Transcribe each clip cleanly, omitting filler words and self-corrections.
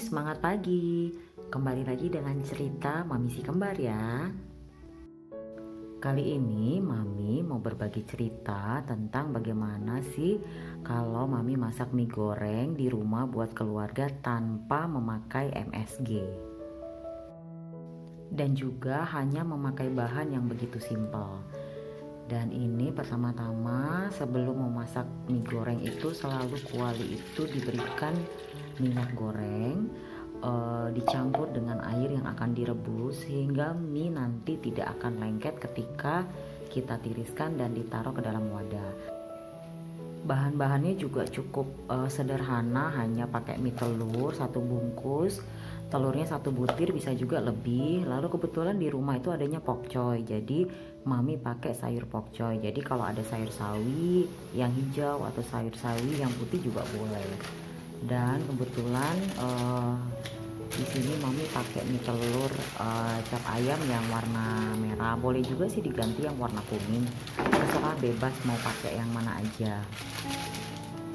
semangat pagi. Kembali lagi dengan cerita Mami si kembar ya. Kali ini Mami mau berbagi cerita tentang bagaimana sih kalau Mami masak mie goreng di rumah buat keluarga tanpa memakai MSG. Dan juga hanya memakai bahan yang begitu simpel. Dan ini pertama-tama sebelum memasak mie goreng itu selalu kuali itu diberikan minyak goreng, dicampur dengan air yang akan direbus sehingga mie nanti tidak akan lengket ketika kita tiriskan dan ditaruh ke dalam wadah. Bahan-bahannya juga cukup sederhana, hanya pakai mie telur 1 bungkus, telurnya 1 butir, bisa juga lebih. Lalu kebetulan di rumah itu adanya pokcoy, jadi Mami pakai sayur pokcoy. Jadi kalau ada sayur sawi yang hijau atau sayur sawi yang putih juga boleh. Dan kebetulan di sini Mami pakai mie telur cap ayam yang warna merah. Boleh juga sih diganti yang warna kuning. Terserah, bebas mau pakai yang mana aja.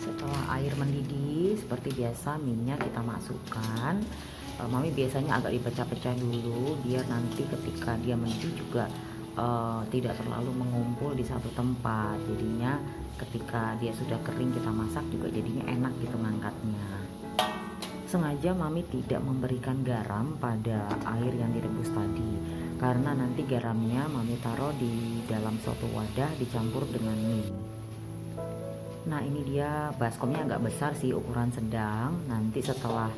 Setelah air mendidih seperti biasa, minyak kita masukkan. Mami biasanya agak dipecah-pecah dulu biar nanti ketika dia mendidih juga tidak terlalu mengumpul di satu tempat. Jadinya ketika dia sudah kering kita masak juga jadinya enak gitu ngangkatnya. Sengaja Mami tidak memberikan garam pada air yang direbus tadi, karena nanti garamnya Mami taruh di dalam suatu wadah dicampur dengan mie. Nah, ini dia baskomnya agak besar sih, ukuran sedang. Nanti setelah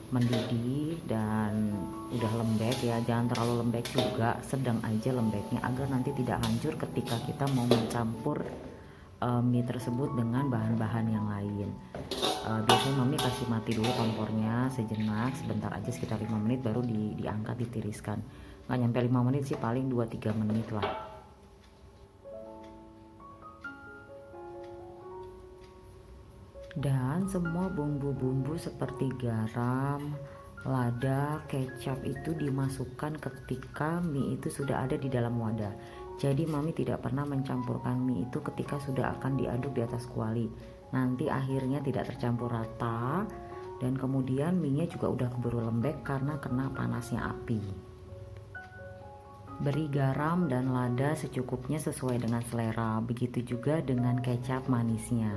mendidih dan udah lembek ya, jangan terlalu lembek juga, sedang aja lembeknya agar nanti tidak hancur ketika kita mau mencampur mie tersebut dengan bahan-bahan yang lain. Biasanya Mami kasih mati dulu kompornya sejenak, sebentar aja, sekitar 5 menit baru diangkat ditiriskan. Nggak nyampe 5 menit sih, paling 2-3 menit lah. Dan semua bumbu-bumbu seperti garam, lada, kecap itu dimasukkan ketika mie itu sudah ada di dalam wadah. Jadi Mami tidak pernah mencampurkan mie itu ketika sudah akan diaduk di atas kuali. Nanti akhirnya tidak tercampur rata dan kemudian mie-nya juga udah keburu lembek karena kena panasnya api. Beri garam dan lada secukupnya sesuai dengan selera. Begitu juga dengan kecap manisnya.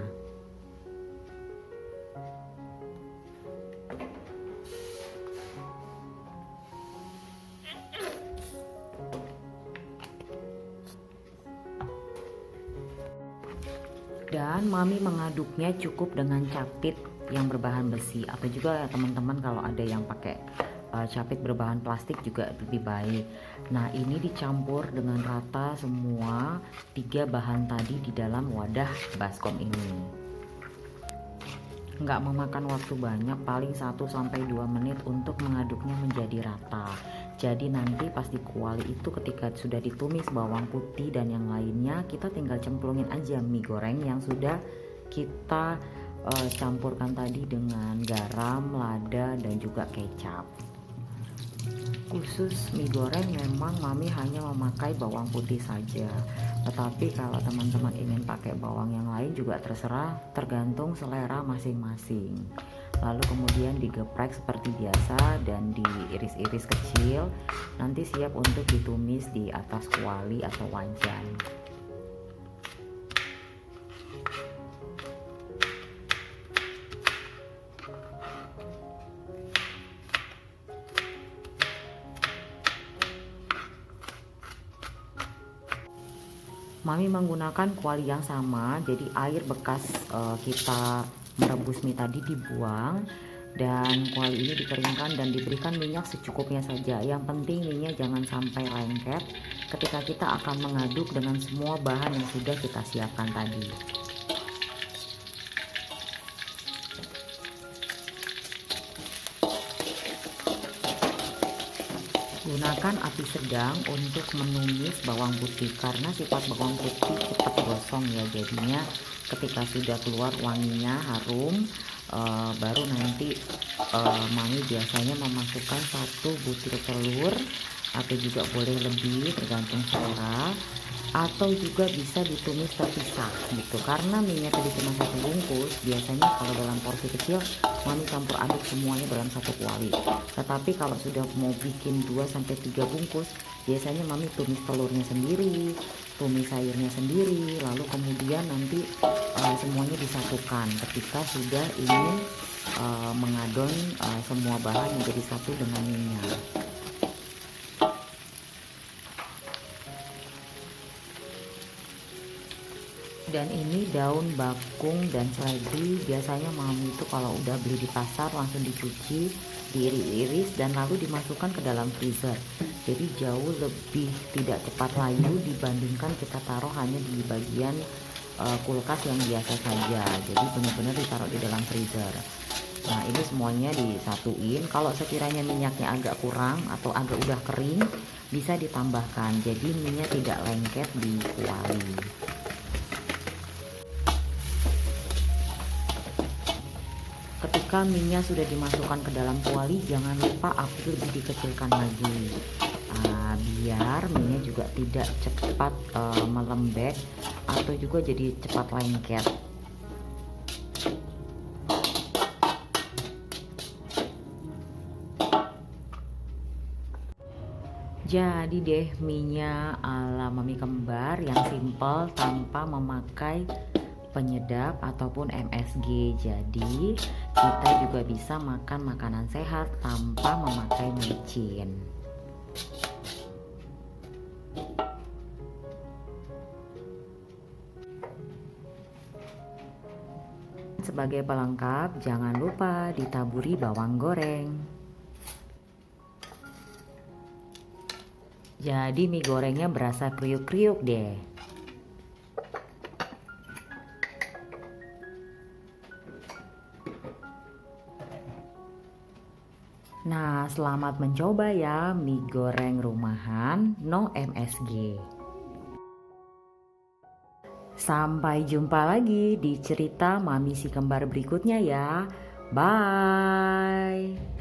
Dan Mami mengaduknya cukup dengan capit yang berbahan besi, atau juga teman-teman kalau ada yang pakai capit berbahan plastik juga lebih baik. Nah, ini dicampur dengan rata semua 3 bahan tadi di dalam wadah baskom ini. Nggak memakan waktu banyak, paling 1-2 menit untuk mengaduknya menjadi rata. Jadi nanti pas di kuali itu ketika sudah ditumis bawang putih dan yang lainnya, kita tinggal cemplungin aja mie goreng yang sudah kita campurkan tadi dengan garam, lada, dan juga kecap. Khusus mie goreng memang Mami hanya memakai bawang putih saja. Tetapi kalau teman-teman ingin pakai bawang yang lain juga terserah, tergantung selera masing-masing. Lalu kemudian digeprek seperti biasa dan diiris-iris kecil. Nanti siap untuk ditumis di atas kuali atau wajan. Mami menggunakan kuali yang sama, jadi air bekas kita merebus mie tadi dibuang dan kuali ini dikeringkan dan diberikan minyak secukupnya saja. Yang penting minyak jangan sampai lengket ketika kita akan mengaduk dengan semua bahan yang sudah kita siapkan tadi. Gunakan api sedang untuk menumis bawang putih karena sifat bawang putih cepat gosong ya, jadinya ketika sudah keluar wanginya harum, baru nanti Mami biasanya memasukkan 1 butir telur atau juga boleh lebih tergantung selera, atau juga bisa ditumis terpisah gitu. Karena minyak tadi cuma satu bungkus, biasanya kalau dalam porsi kecil mami campur aduk semuanya dalam satu kuali. Tetapi kalau sudah mau bikin 2 sampai 3 bungkus, biasanya mami tumis telurnya sendiri, tumis sayurnya sendiri, lalu kemudian nanti semuanya disatukan ketika sudah ingin mengadon semua bahan menjadi satu dengan minyak. Dan ini daun bakung dan seledri, biasanya mami itu kalau udah beli di pasar langsung dicuci, diiris-iris dan lalu dimasukkan ke dalam freezer. Jadi jauh lebih tidak cepat layu dibandingkan kita taruh hanya di bagian kulkas yang biasa saja. Jadi benar-benar ditaruh di dalam freezer. Nah ini semuanya disatuin. Kalau sekiranya minyaknya agak kurang atau agak udah kering, bisa ditambahkan. Jadi minyak tidak lengket di kuali. Ketika minyak sudah dimasukkan ke dalam kuali, jangan lupa api lebih dikecilkan lagi, biar minyak juga tidak cepat melembek atau juga jadi cepat lengket. Jadi deh minyak ala mami kembar yang simple tanpa memakai penyedap ataupun MSG. Jadi kita juga bisa makan makanan sehat tanpa memakai micin. Sebagai pelengkap, jangan lupa ditaburi bawang goreng. Jadi mie gorengnya berasa kriuk-kriuk deh. Nah, selamat mencoba ya mie goreng rumahan no MSG. Sampai jumpa lagi di cerita Mami si kembar berikutnya ya. Bye.